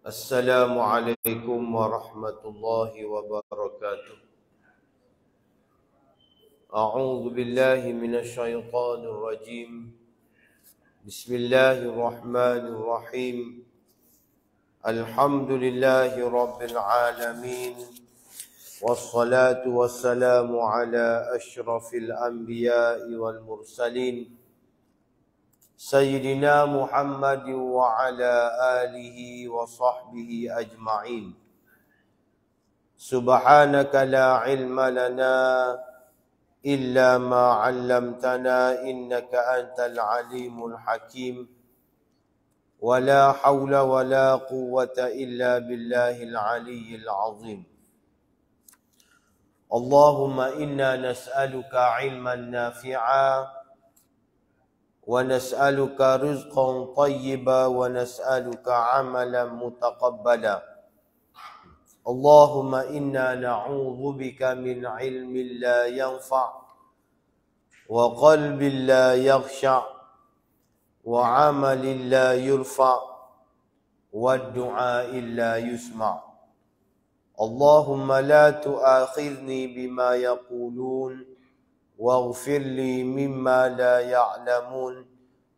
السلام عليكم ورحمة الله وبركاته. أعوذ بالله من الشيطان الرجيم. بسم الله الرحمن الرحيم. الحمد لله رب العالمين، والصلاة والسلام على أشرف الأنبياء والمرسلين سيدنا محمد وعلى آله وصحبه أجمعين. سبحانك لا علم لنا إلا ما علمتنا إنك أنت العليم الحكيم. ولا حول ولا قوة إلا بالله العلي العظيم. اللهم إنا نسألك علما نافعا، ونسألك رزقا طيبا، ونسألك عملا متقبلا. اللهم إنا نعوذ بك من علم لا ينفع، وقلب لا يخشع، وعمل لا يرفع، والدعاء لا يسمع. اللهم لا تؤاخذني بما يقولون، واغفر لي مما لا يعلمون،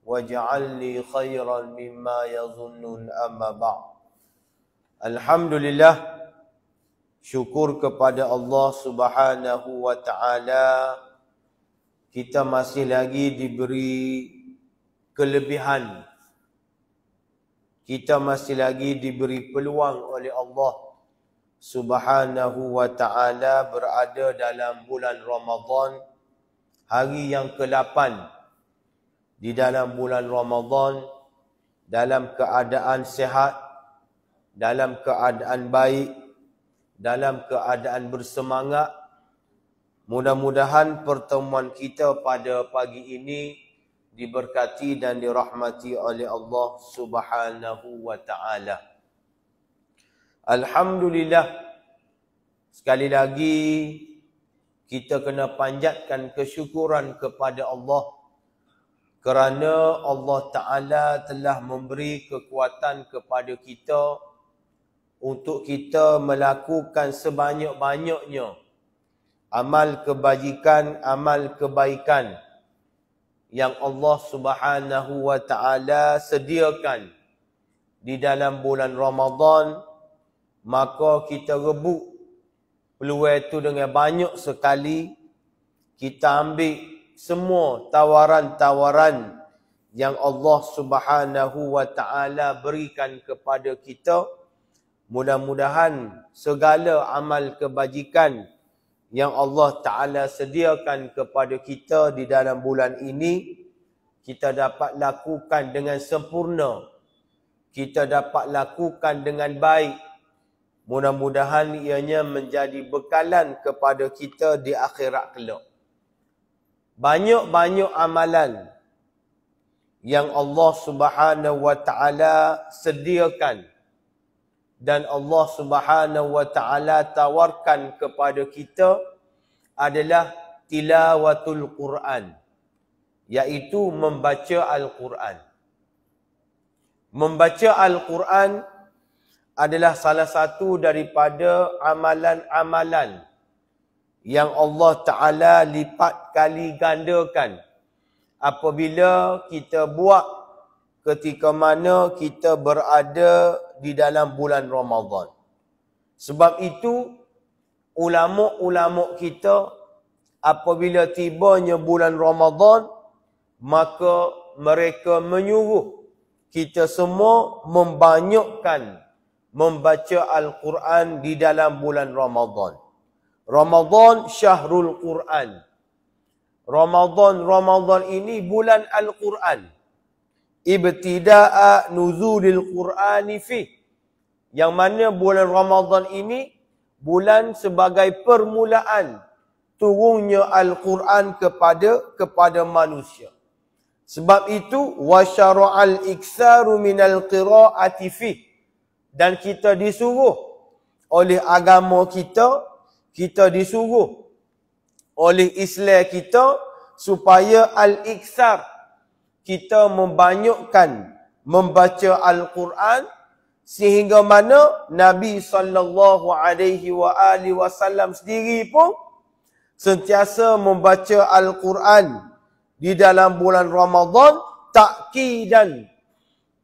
واجعلني خيرا مما يظنون. أما بعد. Alhamdulillah, syukur kepada Allah Subhanahu wa taala, kita masih lagi diberi kelebihan. Kita masih lagi diberi peluang oleh Allah Subhanahu wa taala berada dalam bulan Ramadan, hari yang ke-8 di dalam bulan Ramadan, dalam keadaan sehat, dalam keadaan baik, dalam keadaan bersemangat. Mudah-mudahan pertemuan kita pada pagi ini diberkati dan dirahmati oleh Allah Subhanahu wa taala. Alhamdulillah, sekali lagi kita kena panjatkan kesyukuran kepada Allah kerana Allah Ta'ala telah memberi kekuatan kepada kita untuk kita melakukan sebanyak-banyaknya amal kebajikan, amal kebaikan yang Allah Subhanahu wa Ta'ala sediakan di dalam bulan Ramadan. Maka kita rebut peluang itu dengan banyak sekali. Kita ambil semua tawaran-tawaran yang Allah Subhanahu wa taala berikan kepada kita. Mudah-mudahan segala amal kebajikan yang Allah Taala sediakan kepada kita di dalam bulan ini, kita dapat lakukan dengan sempurna. Kita dapat lakukan dengan baik. Mudah-mudahan ianya menjadi bekalan kepada kita di akhirat kelak. Banyak-banyak amalan yang Allah Subhanahu wa taala sediakan dan Allah Subhanahu wa taala tawarkan kepada kita adalah tilawatul Quran, iaitu membaca Al-Quran. Membaca Al-Quran adalah salah satu daripada amalan-amalan yang Allah Ta'ala lipat kali gandakan apabila kita buat ketika mana kita berada di dalam bulan Ramadan. Sebab itu, ulama-ulama kita apabila tibanya bulan Ramadan, maka mereka menyuruh kita semua membanyakkan membaca Al-Quran di dalam bulan Ramadan. Ramadan syahrul Quran. Ramadan ini bulan Al-Quran. Ibtida'a nuzulil Qur'ani fi. Yang mana bulan Ramadan ini bulan sebagai permulaan turunnya Al-Quran kepada manusia. Sebab itu wasyara'al iktsaru minal qira'ati fi. Dan kita disuruh oleh agama kita, kita disuruh oleh Islam kita supaya al-iksar, kita membanyakkan membaca Al-Quran Sehingga mana Nabi SAW sendiri pun sentiasa membaca Al-Quran di dalam bulan Ramadan ta'kidan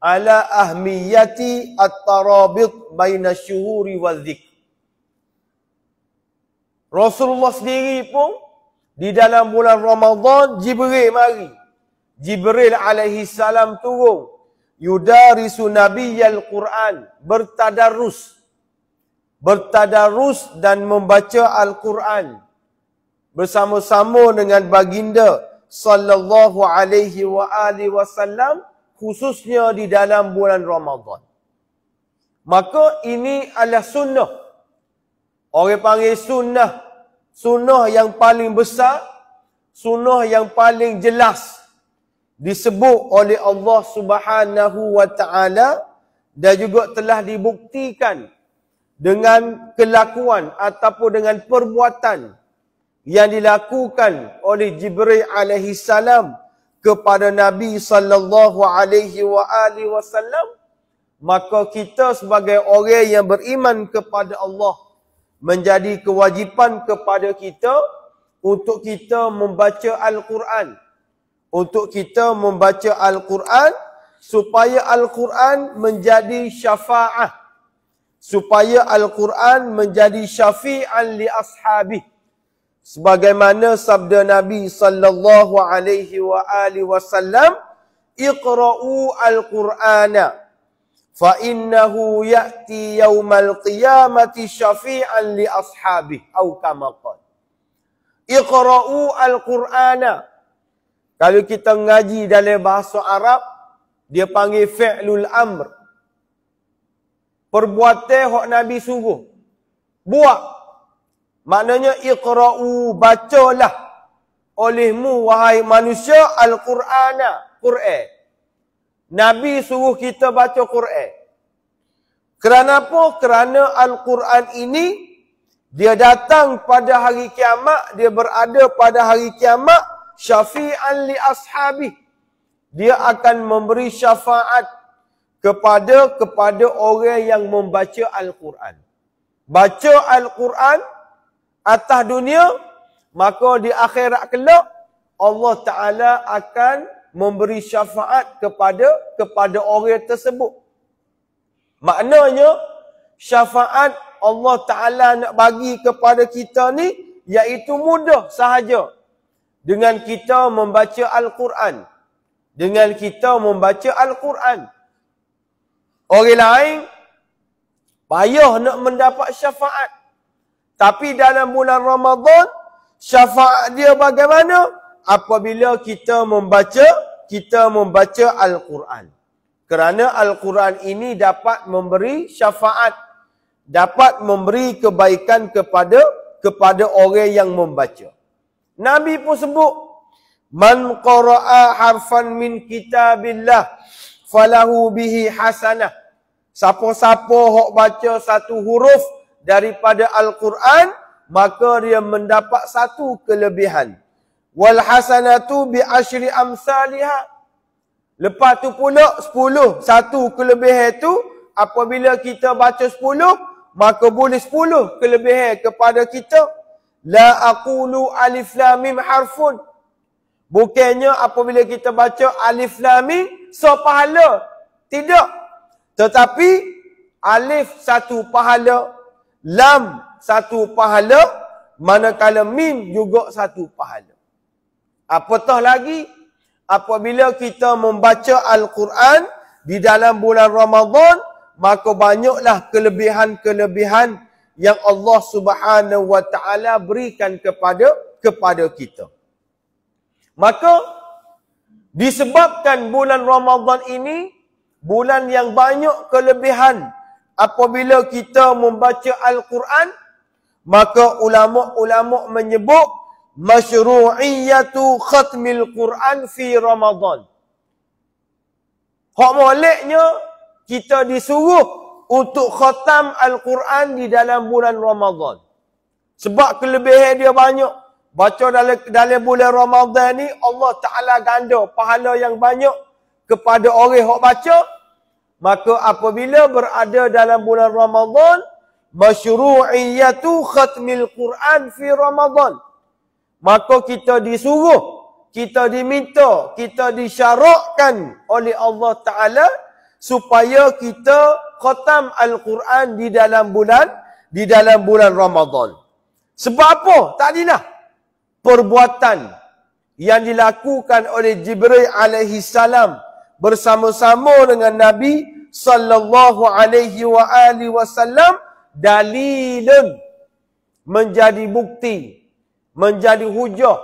ala ahmiyati at-tarabit baina syuhuri wa dzikr. Rasulullah sendiri pun di dalam bulan Ramadan Jibril mari. Jibril alaihi salam turun. Yudarisu nabiyyal Quran, bertadarus dan membaca Al-Quran bersama-sama dengan baginda sallallahu alaihi wasallam, khususnya di dalam bulan Ramadan. Maka ini adalah sunnah. Orang panggil sunnah, sunnah yang paling besar, sunnah yang paling jelas disebut oleh Allah Subhanahu wa taala dan juga telah dibuktikan dengan kelakuan ataupun dengan perbuatan yang dilakukan oleh Jibril alaihi salam kepada Nabi sallallahu alaihi wasallam. Maka kita sebagai orang yang beriman kepada Allah, menjadi kewajipan kepada kita untuk kita membaca Al-Quran. Untuk kita membaca Al-Quran supaya Al-Quran menjadi syafa'ah. Supaya Al-Quran menjadi syafi'an li ashabih. Sebagaimana sabda Nabi sallallahu alaihi wasallam, "Iqra'u al-Qur'ana fa innahu ya'ti yaumal qiyamati syafi'an li ashabih." Atau kama qala. Iqra'u al-Qur'ana. Kalau kita ngaji dalam bahasa Arab, dia panggil fi'lul amr. Perbuatan hak Nabi suruh. Buat. Maknanya iqra'u, bacalah olehmu wahai manusia al-Qur'ana, Quran. Nabi suruh kita baca Quran. Kerana apa? Kerana Al-Quran ini dia datang pada hari kiamat, dia berada pada hari kiamat syafi'an li ashabi. Dia akan memberi syafaat kepada orang yang membaca Al-Quran. Baca Al-Quran atas dunia, maka di akhirat kelak Allah Ta'ala akan memberi syafaat kepada orang tersebut. Maknanya syafaat Allah Ta'ala nak bagi kepada kita ni iaitu mudah sahaja. Dengan kita membaca Al-Quran. Dengan kita membaca Al-Quran. Orang lain payah nak mendapat syafaat. Tapi dalam bulan Ramadan, syafaat dia bagaimana? Apabila kita membaca Al-Quran. Kerana Al-Quran ini dapat memberi syafaat. Dapat memberi kebaikan kepada orang yang membaca. Nabi pun sebut, "Man qara'a harfan min kitabillah falahu bihi hasanah." Siapa-siapa hok baca satu huruf daripada Al-Quran, maka dia mendapat satu kelebihan. Wal hasanatu bi asyri amsalihah. Lepas tu pula 10. Satu kelebihan tu, apabila kita baca 10, maka boleh 10 kelebihan kepada kita. La aqulu alif lam mim harfun. Bukannya apabila kita baca alif lam mim so pahala. Tidak. Tetapi alif satu pahala, lam satu pahala, manakala mim juga satu pahala. Apatah lagi apabila kita membaca Al-Quran di dalam bulan Ramadan, maka banyaklah kelebihan-kelebihan yang Allah Subhanahu wa taala berikan kepada kita. Maka disebabkan bulan Ramadan ini bulan yang banyak kelebihan apabila kita membaca Al-Quran, maka ulama-ulama menyebut masyru'iyatu khatmil Quran fi Ramadan. Hak moleknya kita disuruh untuk khatam Al-Quran di dalam bulan Ramadan. Sebab kelebihan dia banyak. Baca dalam bulan Ramadan ni, Allah Ta'ala ganda pahala yang banyak kepada orang yang baca. Maka apabila berada dalam bulan Ramadan, masyru'iyatu khatmil Quran fi Ramadan. Maka kita disuruh, kita diminta, kita disyarakkan oleh Allah Ta'ala supaya kita khatam Al-Quran di dalam bulan Ramadan. Sebab apa? Tadilah perbuatan yang dilakukan oleh Jibril alaihi salam bersama-sama dengan Nabi sallallahu alaihi wasallam dalilun, menjadi bukti, menjadi hujah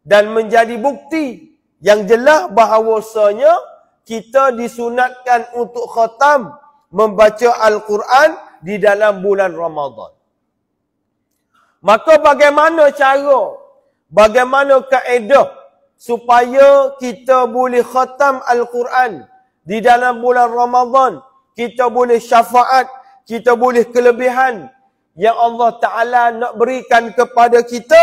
dan menjadi bukti yang jelas bahawasanya kita disunatkan untuk khatam membaca Al-Quran di dalam bulan Ramadan. Maka bagaimana cara, bagaimana kaedah supaya kita boleh khatam Al-Quran di dalam bulan Ramadan, kita boleh syafaat, kita boleh kelebihan yang Allah Ta'ala nak berikan kepada kita?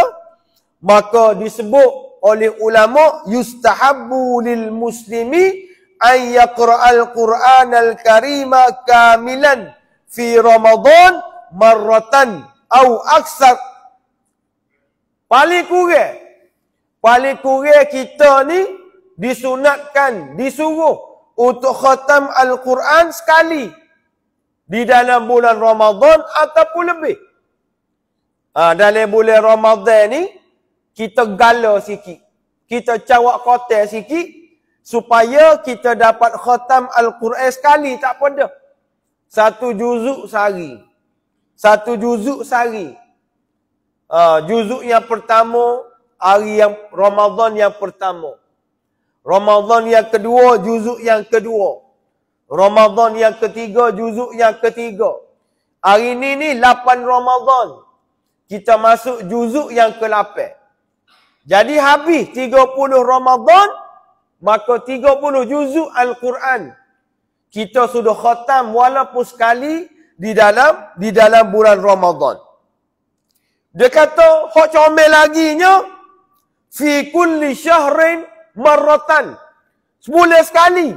Maka disebut oleh ulama, yustahabbu lil muslimi an yaqra'al Qur'anal karima kamilan fi Ramadan marratan au aksar. Paling kurang kita ni disunatkan, disuruh untuk khatam Al-Quran sekali di dalam bulan Ramadan ataupun lebih. Dalam bulan Ramadan ni kita gala sikit, kita cawak kotak sikit supaya kita dapat khatam Al-Quran sekali, tak apa dah. 1 juzuk sehari. 1 juzuk sehari. Juzuk yang pertama, hari yang Ramadan yang pertama. Ramadan yang kedua, juzuk yang kedua. Ramadan yang ketiga, juzuk yang ketiga. Hari ni 8 Ramadan. Kita masuk juzuk yang ke-8. Jadi habis 30 Ramadan, maka 30 juzuk Al-Quran kita sudah khatam walaupun sekali di dalam bulan Ramadan. Dia kata, hok comel laginya, fi kulli syahrin marratan. Sebulan sekali.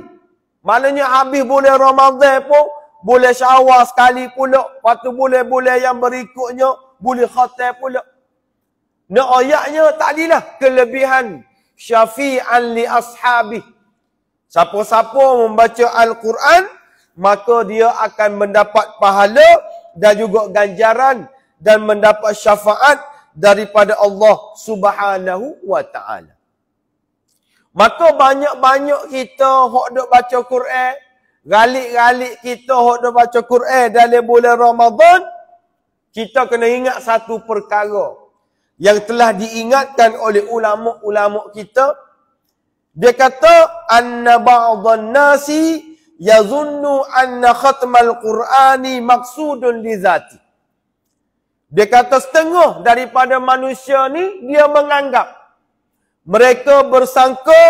Maknanya habis bulan Ramadan pun, bulan Syawal sekali pula. Lepas tu bulan-bulan yang berikutnya, boleh khatam pula. Nak ayatnya tadilah kelebihan syafi'an li ashabih. Siapa-siapa membaca Al-Quran, maka dia akan mendapat pahala dan juga ganjaran dan mendapat syafaat daripada Allah Subhanahu wa Ta'ala. Maka banyak-banyak kita hok duk baca Quran, galik-galik kita hok duk baca Quran dalam bulan Ramadan, kita kena ingat satu perkara yang telah diingatkan oleh ulama-ulama kita. Dia kata, anna ba'dhan nasi yazunnu anna khatmal Qur'ani maksudun li zati. Dia kata setengah daripada manusia ni, dia menganggap, mereka bersangka,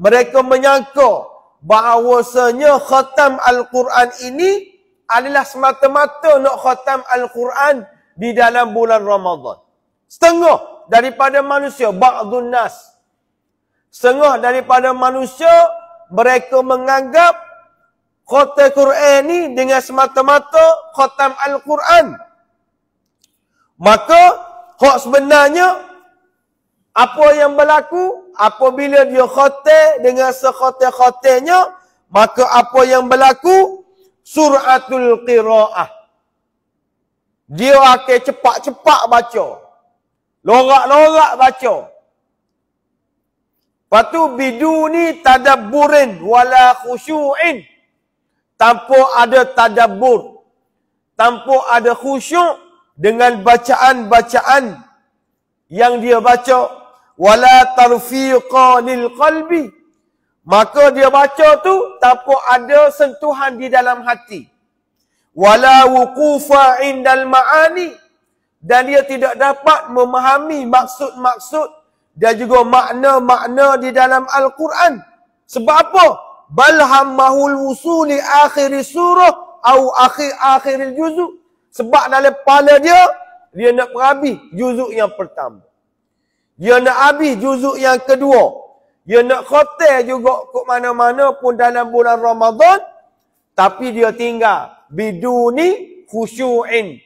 mereka menyangka bahawasanya khatam Al-Quran ini adalah semata-mata nak khatam Al-Quran di dalam bulan Ramadan. Setengah daripada manusia, ba'dun nas. Setengah daripada manusia, mereka menganggap khatam Quran ni dengan semata-mata khatam Al-Quran. Maka, hak sebenarnya, apa yang berlaku? Apabila dia khatam dengan sekhatam-khatamnya, maka apa yang berlaku? Suratul qira'ah. Dia akan cepat-cepat baca. Lorak-lorak baca. Lepas tu, biduni tadabburin wala khusyu'in. Tanpa ada tadabbur. Tanpa ada khusyuk. Dengan bacaan-bacaan yang dia baca, wala tarfiqa lil qalbi, maka dia baca tu tanpa ada sentuhan di dalam hati, wala wuqufa indal maani, dan dia tidak dapat memahami maksud-maksud dan juga makna-makna di dalam Al-Quran. Sebab apa? Bal hammahul wusuli akhir surah atau akhir juzuk. Sebab dalam kepala dia nak berhabis juzuk yang pertama. Dia nak habis juzuk yang kedua. Dia nak khatam juga ke mana-mana pun dalam bulan Ramadan. tapi dia tinggal. Biduni khusyu'in.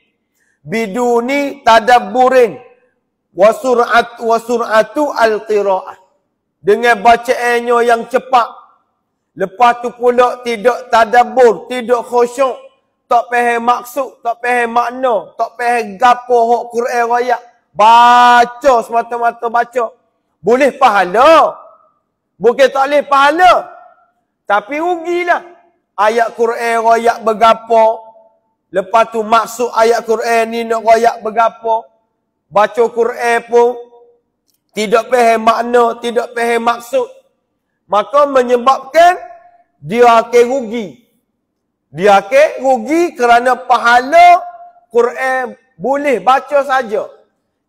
Biduni tadabburin. Wasur'atu al-qira'ah. Dengan bacaannya yang cepat. Lepas tu pula tidak tadabbur, tidak khusyuk. Tak faham maksud, tak faham makna, tak faham gapo hak Quran ayat. Baca semata-mata baca. Boleh pahala. Bukan tak boleh pahala. Tapi rugilah. Ayat Quran ayat bergapo. Lepas tu maksud ayat Quran ni nak ayat bergapo. Baca Quran pun tidak faham makna, tidak faham maksud. Maka menyebabkan dia akan rugi. Dia akan rugi kerana pahala Quran boleh baca saja.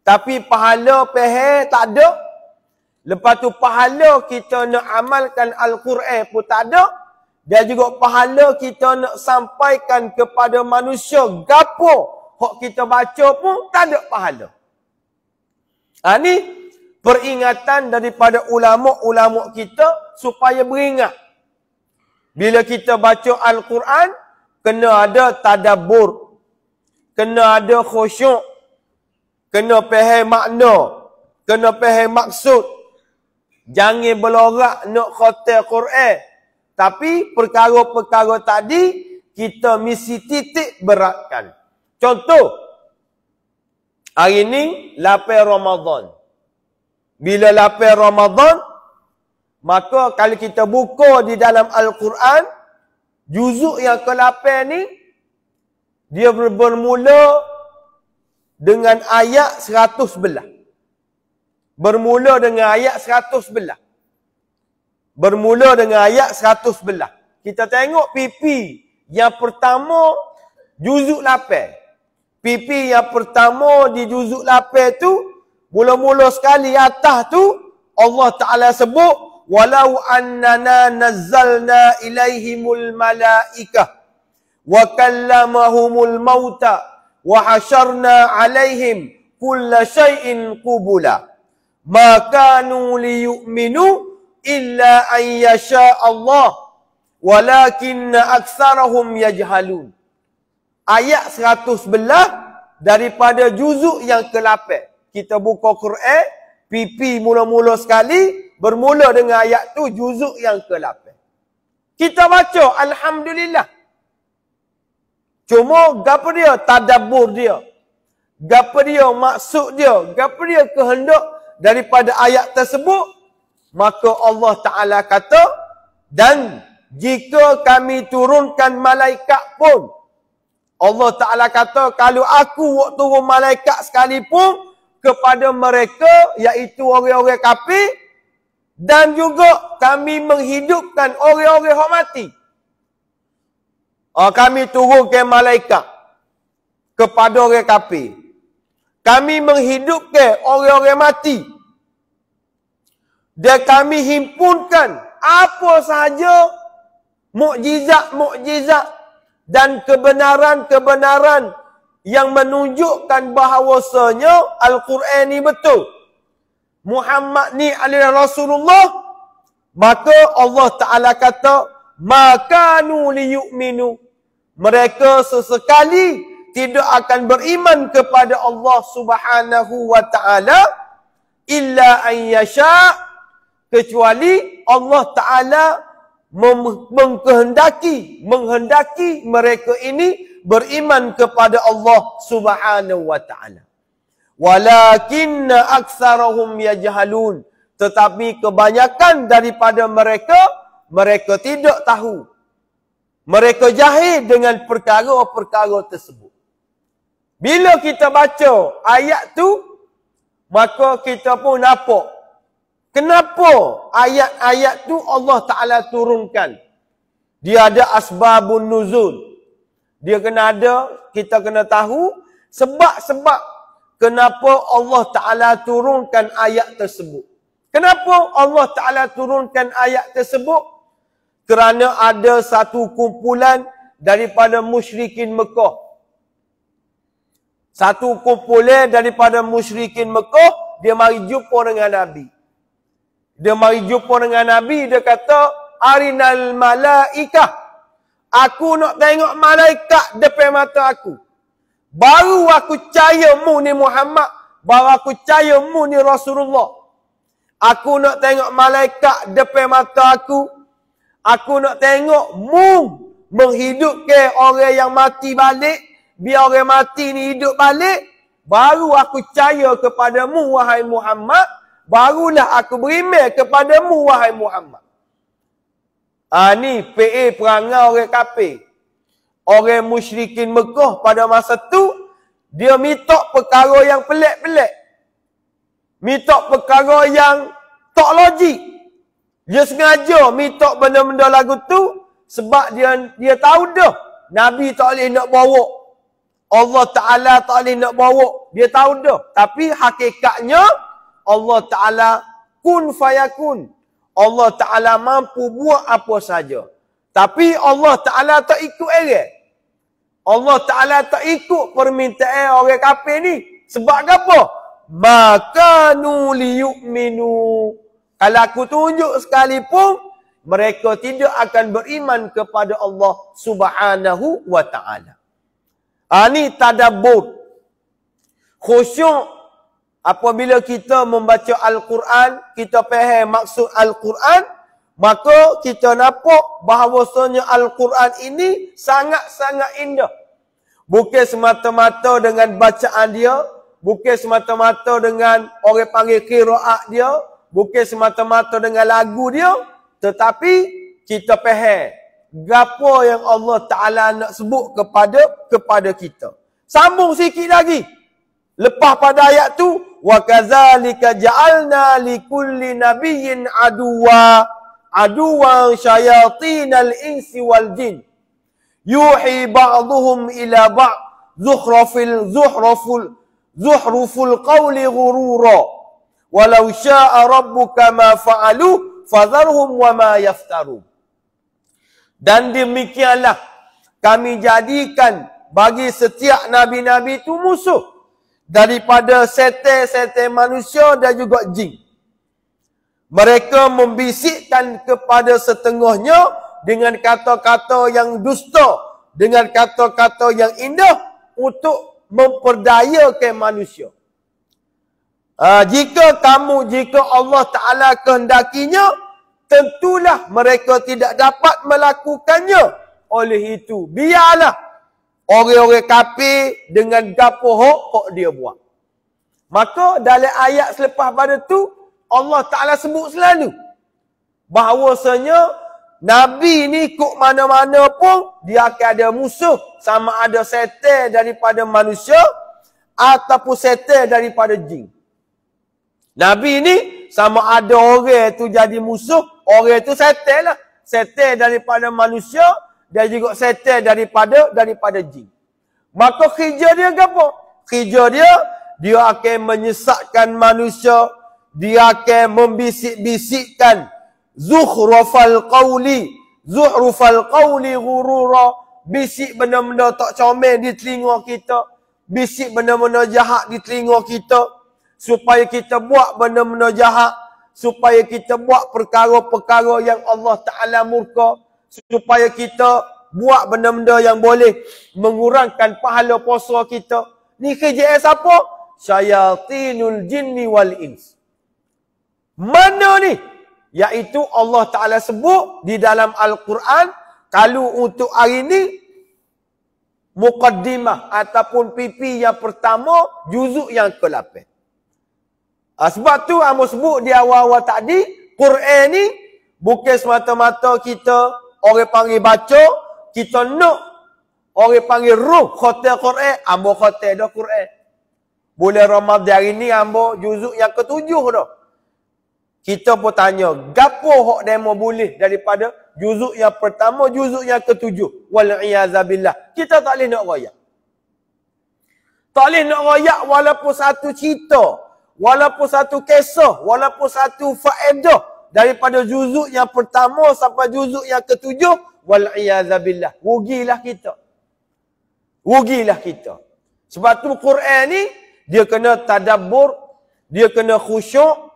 Tapi pahala faham tak ada. Lepas tu pahala kita nak amalkan Al-Quran pun tak ada. Dan juga pahala kita nak sampaikan kepada manusia gapo hak kita baca pun tak ada pahala. Ni peringatan daripada ulama-ulama kita supaya beringat. Bila kita baca Al-Quran, kena ada tadabbur. Kena ada khusyuk. Kena faham makna. Kena faham maksud. Jangan belorak nak khatam Quran. Tapi perkara-perkara tadi, kita mesti titik beratkan. Contoh, hari ni 8 Ramadan. Bila 8 Ramadan, maka kalau kita buka di dalam Al-Quran, juzuk yang ke-8 ni, dia bermula dengan ayat 111. Bermula dengan ayat 111. Bermula dengan ayat 111. Kita tengok pipi yang pertama, juzuk 8. Pipi yang pertama di juzuk 8 tu, mula-mula sekali atas tu, Allah Ta'ala sebut, walau annana nazzalna ilaihimul malaikah wa kallamahumul mauta wa hasyarna alaihim kulla syai'in qubula ma kanu liyu'minu illa an yasha Allah walakinna aktsarahum yajhalun. Ayat 111 daripada juzuk yang ke-8. Kita buka Quran, pipi mula-mula sekali, bermula dengan ayat tu juzuk yang ke-8. Kita baca, alhamdulillah. Cuma gapo dia tadabbur dia. Gapo dia maksud dia, gapo dia kehendak daripada ayat tersebut, maka Allah Ta'ala kata, dan jika kami turunkan malaikat pun, Allah Ta'ala kata, kalau aku buat turun malaikat sekalipun kepada mereka, iaitu orang-orang kafir, dan juga kami menghidupkan orang-orang yang mati. Kami turunkan malaikat kepada orang kafir. Kami menghidupkan orang-orang mati. Dan kami himpunkan apa sahaja mukjizat-mukjizat dan kebenaran-kebenaran yang menunjukkan bahawasanya Al-Quran ni betul. Muhammad ni adalah Rasulullah. Maka Allah Ta'ala kata, makanu liyu'minu. Mereka sesekali tidak akan beriman kepada Allah Subhanahu wa Ta'ala illa an yasha', kecuali Allah Ta'ala menghendaki mereka ini beriman kepada Allah Subhanahu wa Ta'ala. Walakinna aktsarahum yajhalun. Tetapi kebanyakan daripada mereka tidak tahu. Mereka jahil dengan perkara-perkara tersebut. Bila kita baca ayat tu, maka kita pun nampak kenapa ayat-ayat tu Allah Ta'ala turunkan. Dia ada asbabun nuzul. Dia kena ada, kita kena tahu sebab-sebab kenapa Allah Ta'ala turunkan ayat tersebut. Kenapa Allah Ta'ala turunkan ayat tersebut? Kerana ada satu kumpulan daripada musyrikin Mekah. Satu kumpulan daripada musyrikin Mekah, dia mari jumpa dengan Nabi. Dia mari jumpa dengan Nabi, dia kata, arinal malaikah. Aku nak tengok malaikat depan mata aku. Baru aku percaya mu ni Muhammad. Baru aku percaya mu ni Rasulullah. Aku nak tengok malaikat depan mata aku. Aku nak tengok mu menghidupkan orang yang mati balik. Biar orang mati ni hidup balik. Baru aku percaya kepadamu wahai Muhammad. Barulah aku beriman kepadamu wahai Muhammad. Ni PA perangai orang kafir. Orang musyrikin Mekah pada masa tu, dia minta perkara yang pelik-pelik. Minta perkara yang tak logik. Dia sengaja minta benda-benda lagu tu sebab dia tahu dah Nabi tak boleh nak bawa. Allah Ta'ala tak boleh nak bawa. Dia tahu dah. Tapi hakikatnya Allah Ta'ala kun fayakun. Allah Ta'ala mampu buat apa saja. Tapi Allah Ta'ala tak ikut orang. Allah Ta'ala tak ikut permintaan orang kafir ni. Sebab apa? Makanu liyu'minu. Kalau aku tunjuk sekalipun, mereka tidak akan beriman kepada Allah Subhanahu wa Ta'ala. Ni tadabbur. Khusyuk. Apabila kita membaca Al-Quran, kita faham maksud Al-Quran, maka kita nampak bahawasanya Al-Quran ini sangat-sangat indah. Bukan semata-mata dengan bacaan dia, bukan semata-mata dengan orang panggil qiraat dia, bukan semata-mata dengan lagu dia, tetapi kita faham gapo yang Allah Ta'ala nak sebut kepada kita. Sambung sikit lagi. Lepas pada ayat tu, wa kadzalika ja'alna likulli nabiyyin aduwan syayatinal insi wal jin yuhi ba'dhum ila ba'd zuhruful qawli ghurura walau syaa rabbuka ma fa'alu fadharhum wa ma yaftarun. Dan demikianlah kami jadikan bagi setiap nabi-nabi itu musuh daripada setan-setan manusia dan juga jin. Mereka membisikkan kepada setengahnya dengan kata-kata yang dusta, dengan kata-kata yang indah untuk memperdayakan manusia. Jika Allah Ta'ala kehendakinya, tentulah mereka tidak dapat melakukannya. Oleh itu, biarlah orang-orang kafir dengan gapo hak dia buat. Maka dalam ayat selepas pada tu, Allah Ta'ala sebut selalu bahawasanya Nabi ni kok mana-mana pun dia akan ada musuh. Sama ada setan daripada manusia ataupun setan daripada jin. Nabi ni sama ada orang tu jadi musuh, orang tu setan lah. Setan daripada manusia dan juga setan daripada jin. Maka kerja dia apa? Kerja dia akan menyesatkan manusia, dia akan membisik-bisikkan zuhrufal qawli ghurura, bisik benda-benda tak comel di telinga kita, bisik benda-benda jahat di telinga kita, supaya kita buat benda-benda jahat, supaya kita buat perkara-perkara yang Allah Ta'ala murka, supaya kita buat benda-benda yang boleh mengurangkan pahala puasa kita. Ni kerja siapa? Syayatinul jinni wal ins. Mana ni? Iaitu Allah Ta'ala sebut di dalam Al-Quran, kalau untuk hari ni, muqaddimah ataupun pipi yang pertama, juzuk yang ke-8. Sebab tu Amos sebut di awal-awal tadi, Quran ni bukan semata-mata kita orang panggil baca, kita nak orang panggil ruh khatam Quran, ambo khatam dah Quran. Bulan Ramadan hari ni ambo juzuk yang ke-7 dah. Kita pun tanya, gapo hak demo boleh daripada juzuk yang pertama, juzuk yang ke-7. Wal'iyazabillah. Kita tak boleh nak royak. Tak boleh nak royak walaupun satu cerita, walaupun satu kisah, walaupun satu faedah daripada juzuk yang pertama sampai juzuk yang ke-7. Wal'iyazabillah. Rugilah kita. Rugilah kita. Sebab tu Quran ni, dia kena tadabbur, dia kena khusyuk,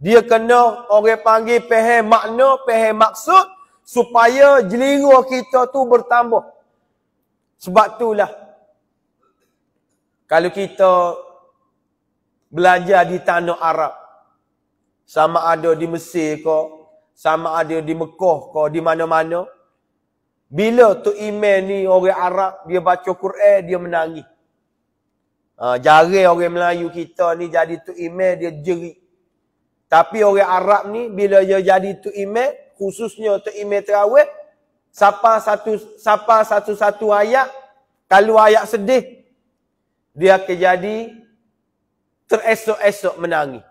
dia kena orang panggil faham makna, faham maksud, supaya jelira kita tu bertambah. Sebab itulah kalau kita belajar di tanah Arab, sama ada di Mesir ke, sama ada di Mekah ke, di mana-mana, bila Tok Imam ni orang Arab, dia baca Quran, dia menangis. Jarang orang Melayu kita ni jadi Tok Imam, dia jerit. Tapi orang Arab ni, bila dia jadi Tok Imam, khususnya Tok Imam Terawih, siapa satu-satu ayat, kalau ayat sedih, dia akan jadi teresok-esok menangis.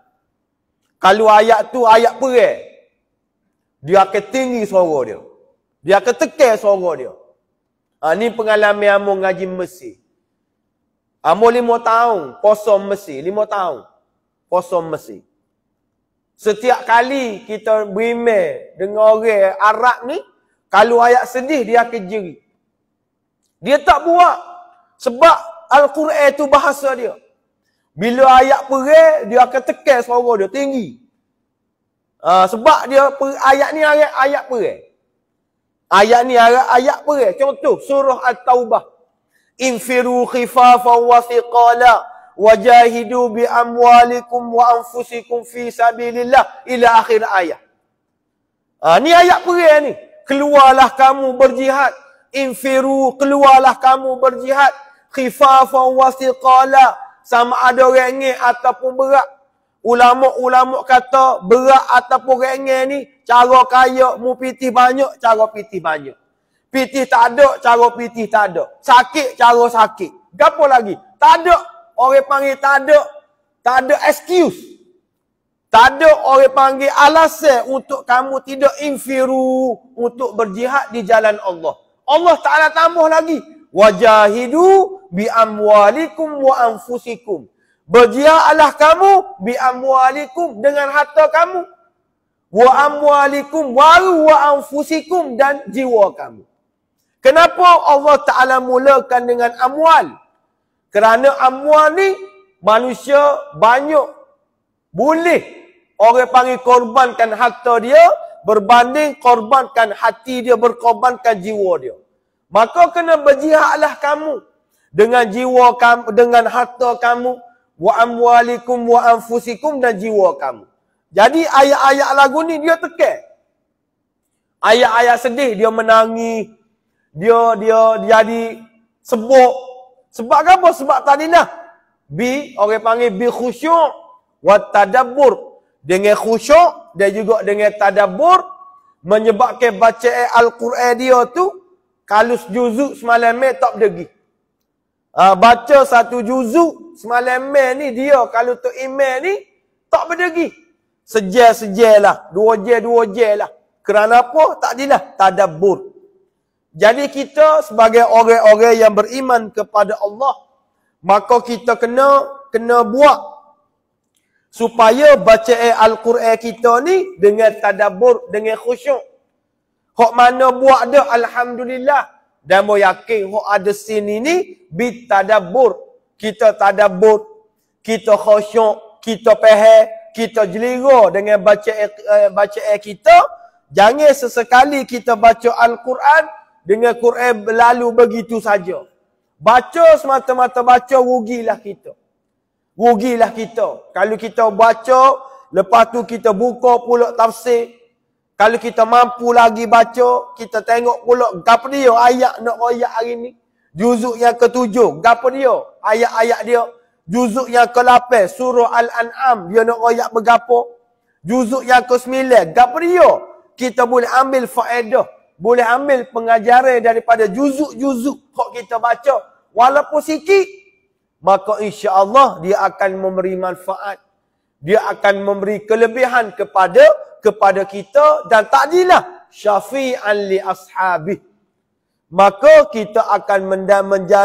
Kalau ayat tu ayat perang, dia akan tinggi suara dia. Dia akan tekan suara dia. Ni pengalaman Amo ngaji Mesir. Amo 5 tahun puasa Mesir. 5 tahun puasa Mesir. Setiap kali kita berimeh dengan orang Arab ni, kalau ayat sedih, dia akan jerit. Dia tak buat. Sebab Al-Quran tu bahasa dia. Bila ayat perang, dia akan tekan suara dia tinggi. Sebab dia ayat ni ayat perang. Ayat ni ayat perang. Contoh surah At-Taubah. Infiru khifafan wa thiqala wajahidu bi amwalikum wa anfusikum fi sabilillah ila akhir ayat. Ni ayat perang ni. Keluarlah kamu berjihad. Infiru, keluarlah kamu berjihad. Khifafan wa thiqala. Sama ada ringan ataupun berat. Ulama-ulama kata berat ataupun ringan ni, cara kaya mu pitih banyak, cara pitih banyak. Pitih tak ada, cara pitih tak ada. Sakit, cara sakit. Gapo lagi? Tak ada. Orang panggil tak ada excuse. Tak ada orang panggil alasan untuk kamu tidak infiru, untuk berjihad di jalan Allah. Allah Ta'ala tambah lagi. Wajahidu bi amwalikum wa anfusikum. Berjihadlah kamu bi amwalikum dengan harta kamu. Wa amwalikum wa anfusikum dan jiwa kamu. Kenapa Allah Ta'ala mulakan dengan amwal? Kerana amwal ni manusia banyak boleh orang panggil korbankan harta dia berbanding korbankan hati dia, berkorbankan jiwa dia. Maka kena berjihadlah kamu dengan jiwa kamu, dengan harta kamu, wa amwalikum wa anfusikum dan jiwa kamu. Jadi ayat-ayat lagu ni dia tekan. Ayat-ayat sedih dia menangis, dia jadi sebut. Sebab apa? Sebab tadilah orang panggil bi khusyuk wa tadabbur. Dengan khusyuk dan juga dengan tadabbur menyebabkan bacaan Al-Quran dia tu kalau juzuk semalam tak berdegi. Baca satu juzuk semalam ni dia kalau Tok Imam ni tak berdegi. Sejal lah, dua jel lah. Kerana apa? Tak adilah tadabbur. Jadi kita sebagai orang-orang yang beriman kepada Allah, maka kita kena buat supaya bacaan Al-Quran kita ni dengan tadabbur, dengan khusyuk. Hak mana buat dah alhamdulillah, dan mau yakin hak ada sini ni bi tadabbur. Kita tadabbur, kita khusyuk, kita faham, kita jelira dengan bacaan kita. Jangan sesekali kita baca Al-Quran dengan Quran berlalu begitu saja. Baca semata-mata baca, rugilah kita. Rugilah kita. Kalau kita baca, lepas tu kita buka pula tafsir. Kalau kita mampu lagi baca, kita tengok pula gapo dia ayat nak royak hari ni. Juzuk yang ke-7, gapo dia ayat-ayat dia. Juzuk yang ke-8, surah Al-An'am, dia nak royak bergapo. Juzuk yang ke-9, gapo dia. Kita boleh ambil faedah, boleh ambil pengajaran daripada juzuk-juzuk yang kita baca. Walaupun sikit, maka insya-Allah dia akan memberi manfaat. Dia akan memberi kelebihan kepada kita dan takdilah syafi'an li ashabih. Maka kita akan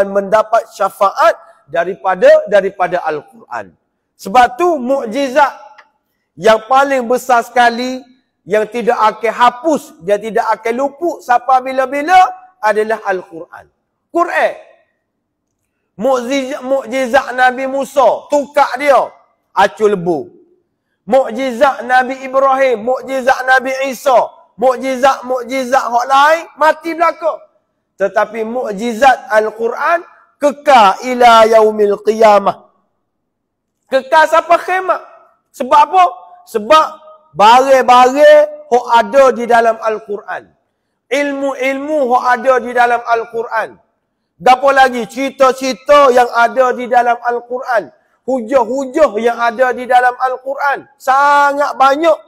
mendapat syafaat daripada Al-Quran. Sebab tu mukjizat yang paling besar sekali yang tidak akan hapus, dia tidak akan luput sampai bila-bila adalah Al-Quran. Quran. Mukjizat Nabi Musa, tukar dia, acul lebu. Mukjizat Nabi Ibrahim, mukjizat Nabi Isa, Mukjizat hak lain mati belaka. Tetapi mukjizat Al-Quran kekal ila yaumil qiyamah. Kekal sampai kiamat. Sebab apa? Sebab barang-barang hak ada di dalam Al-Quran. Ilmu-ilmu hak ada di dalam Al-Quran. Gapo lagi? Cerita-cerita yang ada di dalam Al-Quran. Hujah-hujah yang ada di dalam Al-Quran. Sangat banyak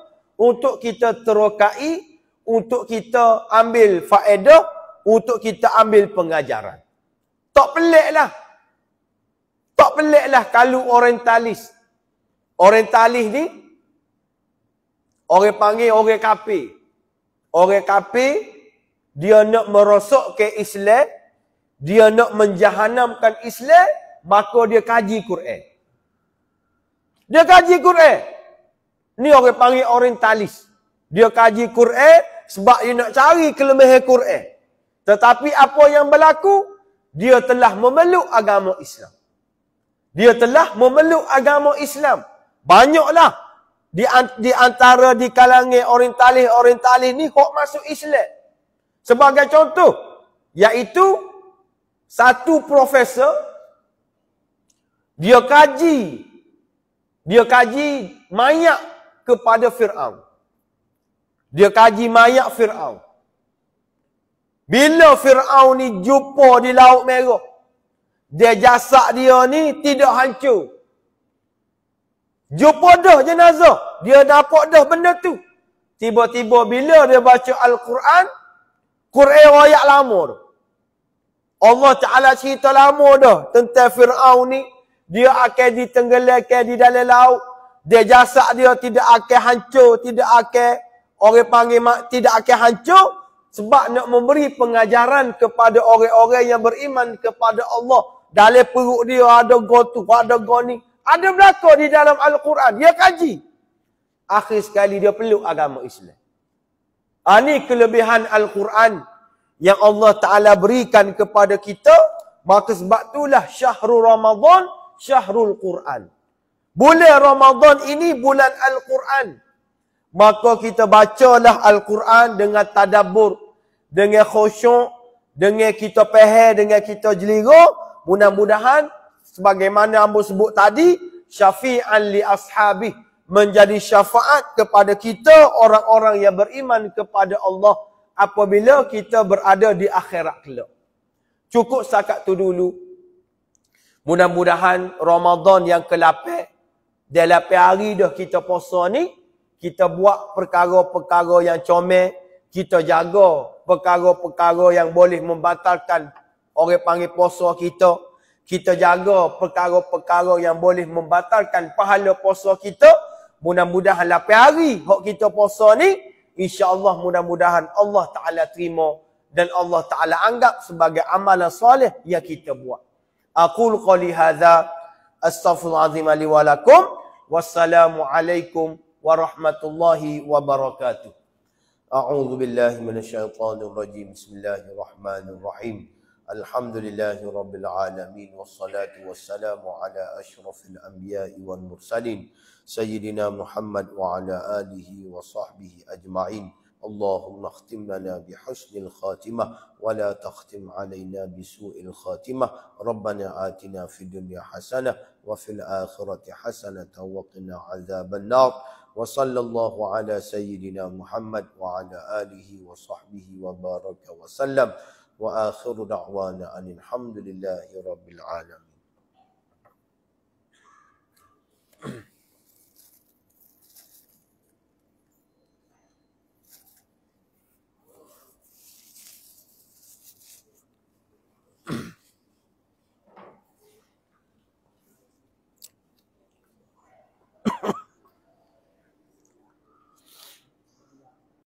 untuk kita terokai, untuk kita ambil faedah, untuk kita ambil pengajaran. Tak peliklah. Tak peliklah kalau orientalis. Orientalis ni, orang panggil orang kafir. Orang kafir, dia nak merosakkan Islam, dia nak menjahanamkan Islam, maka dia kaji Quran. Dia kaji Quran. Ni orang panggil orientalis. Dia kaji Quran sebab dia nak cari kelemahan Quran. Tetapi apa yang berlaku? Dia telah memeluk agama Islam. Dia telah memeluk agama Islam. Banyaklah di antara di kalangan orientalis ni hok masuk Islam. Sebagai contoh, iaitu satu profesor dia kaji mayat kepada Fir'aun. Dia kaji mayat Fir'aun. Bila Fir'aun ni jumpa di Laut Merah, dia jasad dia ni tidak hancur. Jumpa dah jenazah, dia dapat dah benda tu. Tiba-tiba bila dia baca Al-Quran, Quran ayat lama tu. Allah Ta'ala cerita lama dah tentang Fir'aun ni. Dia akan ditenggelamkan di dalam laut. Dia jasad dia tidak akan hancur, tidak akan orang panggil tidak akan hancur sebab nak memberi pengajaran kepada orang-orang yang beriman kepada Allah. Dalam perut dia ada gotu, ada goni, ada belaka di dalam Al-Quran. Dia kaji. Akhir sekali dia peluk agama Islam. Ini kelebihan Al-Quran yang Allah Ta'ala berikan kepada kita. Maka sebab itulah Syahrul Ramadan, Syahrul Quran. Bulan Ramadan ini bulan Al-Quran. Maka kita bacalah Al-Quran dengan tadabbur, dengan khusyuk, dengan kita faham, dengan kita jeliga. Mudah-mudahan sebagaimana ambo sebut tadi, syafi'an li ashabih, menjadi syafaat kepada kita orang-orang yang beriman kepada Allah apabila kita berada di akhirat kelak. Cukup setakat tu dulu. Mudah-mudahan Ramadan yang ke-8, dah 8 hari dah kita puasa ni, kita buat perkara-perkara yang comel, kita jaga perkara-perkara yang boleh membatalkan orang panggil puasa kita. Kita jaga perkara-perkara yang boleh membatalkan pahala puasa kita. Mudah-mudahan 8 hari hak kita puasa ni, insya-Allah mudah-mudahan Allah Ta'ala terima dan Allah Ta'ala anggap sebagai amalan soleh yang kita buat. Aqul qali hadza astaghfirullahalazim li wa lakum. Wassalamu alaikum warahmatullahi wabarakatuh. A'udzu billahi minasyaitonir rajim. Bismillahirrahmanirrahim. Alhamdulillahi rabbil alamin wassalatu wassalamu ala asyrafil anbiya'i wal mursalin sayyidina Muhammad wa ala alihi wa sahbihi ajma'in. اللهم اختم لنا بحسن الخاتمة ولا تختم علينا بسوء الخاتمة. ربنا آتنا في الدنيا حسنة وفي الآخرة حسنة وقنا عذاب النار. وصلى الله على سيدنا محمد وعلى آله وصحبه وبارك وسلم. وآخر دعوانا أن الحمد لله رب العالمين.